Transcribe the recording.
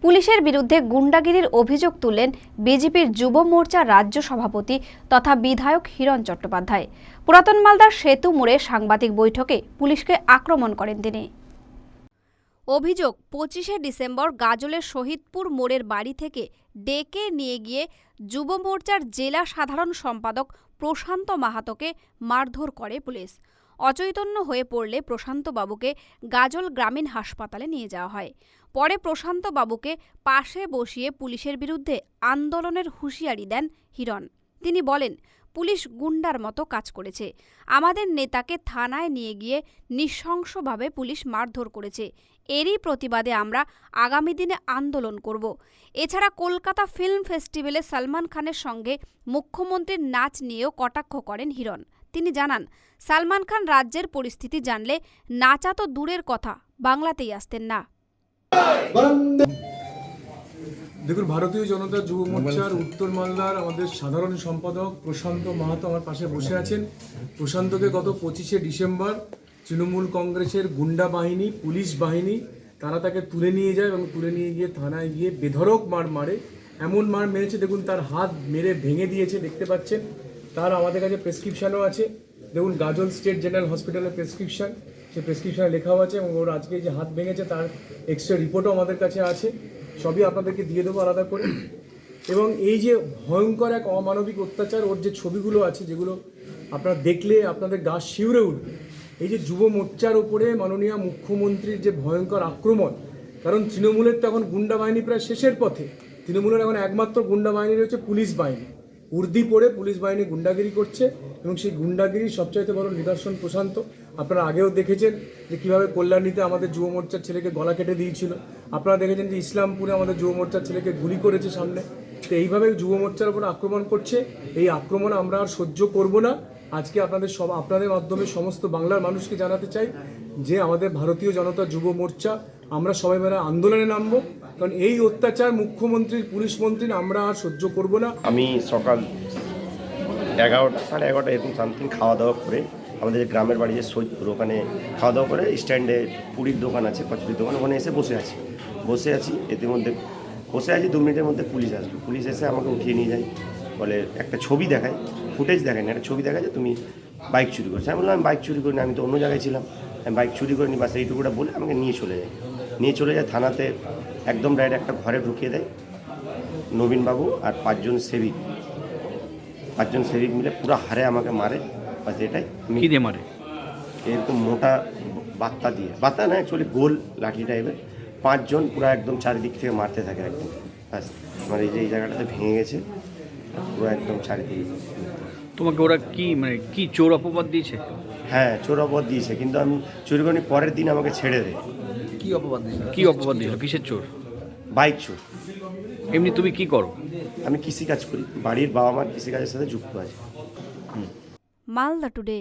পুলিশের বিরুদ্ধে গুন্ডাগিরির অভিযোগ তুললেন বিজেপির যুব মোর্চা রাজ্য সভাপতি তথা বিধায়ক হিরণ চট্টোপাধ্যায়। পুরাতন মালদার সেতু মোড়ে সাংবাদিক বৈঠকে পুলিশকে আক্রমণ করেন তিনি। অভিযোগ, 25শে ডিসেম্বর গাজলের শহীদপুর মোড়ের বাড়ি থেকে ডেকে নিয়ে গিয়ে যুব মোর্চার জেলা সাধারণ সম্পাদক প্রশান্ত মাহাতোকে মারধর করে পুলিশ। অচৈতন্য হয়ে পড়লে প্রশান্ত বাবুকে গাজল গ্রামীণ হাসপাতালে নিয়ে যাওয়া হয়। পরে প্রশান্ত বাবুকে পাশে বসিয়ে পুলিশের বিরুদ্ধে আন্দোলনের হুঁশিয়ারি দেন হিরণ। তিনি বলেন, পুলিশ গুন্ডার মতো কাজ করেছে। আমাদের নেতাকে থানায় নিয়ে গিয়ে নৃশংসভাবে পুলিশ মারধর করেছে। এরই প্রতিবাদে আমরা আগামী দিনে আন্দোলন করব। এছাড়া কলকাতা ফিল্ম ফেস্টিভ্যালে সালমান খানের সঙ্গে মুখ্যমন্ত্রীর নাচ নিয়েও কটাক্ষ করেন হিরণ। তিনি জানান, সালমান খান রাজ্যের পরিস্থিতি জানলে নাচা তো দূরের কথা, বাংলাতেই আসতেন না। দেখুন, ভারতীয় জনতা যুব মোর্চার উত্তর মালদার আমাদের সাধারণ সম্পাদক প্রশান্ত মাহাতো আমার পাশে বসে আছেন। প্রশান্তকে গত 25শে ডিসেম্বর তৃণমূল কংগ্রেসের গুন্ডা বাহিনী, পুলিশ বাহিনী তারা তাকে তুলে নিয়ে যায় এবং তুলে নিয়ে গিয়ে থানায় গিয়ে বেধড়ক মার মারে। এমন মার মেরেছে, দেখুন তার হাত মেরে ভেঙে দিয়েছে, দেখতে পাচ্ছেন। তার আমাদের কাছে প্রেসক্রিপশানও আছে। দেখুন, গাজল স্টেট জেনারেল হসপিটালের প্রেসক্রিপশান, সেই প্রেসক্রিপশানে লেখাও আছে এবং ওর আজকে যে হাত ভেঙেছে তার এক্সরে রিপোর্টও আমাদের কাছে আছে। সবই আপনাদেরকে দিয়ে দেবো আলাদা করে। এবং এই যে ভয়ঙ্কর এক অমানবিক অত্যাচার, ওর যে ছবিগুলো আছে যেগুলো আপনারা দেখলে আপনাদের গা শিউরে উঠবে। এই যে যুব মোর্চার ওপরে মাননীয় মুখ্যমন্ত্রীর যে ভয়ঙ্কর আক্রমণ, কারণ তৃণমূলের তো এখন গুন্ডা বাহিনী প্রায় শেষের পথে। তৃণমূলের এখন একমাত্র গুন্ডা বাহিনী রয়েছে পুলিশ বাহিনী। উর্দি পড়ে পুলিশ বাহিনী গুন্ডাগিরি করছে এবং সেই গুন্ডাগিরির সবচাইতে বড় নিদর্শন প্রশান্ত। আপনারা আগেও দেখেছেন যে কীভাবে কল্যাণীতে আমাদের যুব মোর্চার ছেলেকে গলা কেটে দিয়েছিল। আপনারা দেখেছেন যে ইসলামপুরে আমাদের যুব মোর্চার ছেলেকে গুলি করেছে সামনে। তো এইভাবে যুব মোর্চার উপর আক্রমণ করছে। এই আক্রমণ আমরা আর সহ্য করব না। আজকে আপনাদের মাধ্যমে সমস্ত বাংলার মানুষকে জানাতে চাই যে আমাদের ভারতীয় জনতা যুব মোর্চা আমরা সবাই মিলে আন্দোলনে নামবো, কারণ এই অত্যাচার মুখ্যমন্ত্রীর, পুলিশ মন্ত্রীর আমরা আর সহ্য করব না। আমি সকাল 11টা, সাড়ে 11টা এরকম সামথিং খাওয়া দাওয়া করে আমাদের গ্রামের বাড়ি যে সৈয়দপুর, ওখানে খাওয়া দাওয়া করে স্ট্যান্ডে পুরীর দোকান আছে, কচুরির দোকান, ওখানে এসে বসে আছি। ইতিমধ্যে বসে আছি, 2 মিনিটের মধ্যে পুলিশ আসবে। পুলিশ এসে আমাকে উঠিয়ে নিয়ে যায়, বলে একটা ছবি দেখায়, ফুটেজ দেখায় না, একটা ছবি দেখায় যে তুমি বাইক চুরি করছো। আমি বললাম আমি বাইক চুরি করিনি, আমি তো অন্য জায়গায় ছিলাম, আমি বাইক চুরি করিনি। বাস এইটুকুটা বলে আমাকে নিয়ে চলে যায় থানাতে। একদম ডাইরেক্ট একটা ঘরে ঢুকিয়ে দেয়। নবীনবাবু আর 5জন সেবিক মিলে পুরো হারে আমাকে মারে। বাস এটাই। কি দিয়ে মারে? এরকম মোটা বাত্তা না, অ্যাকচুয়ালি গোল লাঠি টাইপের। 5 জন পুরো একদম চারিদিক থেকে মারতে থাকে একদম। বাস আমার এই জায়গাটাতে ভেঙে গেছে পুরো একদম চারিদিকে। তোমাকে ওরা কি চোর অপবাদ দিয়েছে? হ্যাঁ, চোর অপবাদ দিয়েছে, কিন্তু আমি চুরি করিনি। পরের দিন আমাকে ছেড়ে দেয়। কি অপবাদ দিয়েছিল? কিসের চোর? বাইক চোর। এমনি তুমি কি করো? আমি কৃষিকাজ করি, বাড়ির বাবা মা কৃষিকাজের সাথে যুক্ত আছে। মালদা টুডে।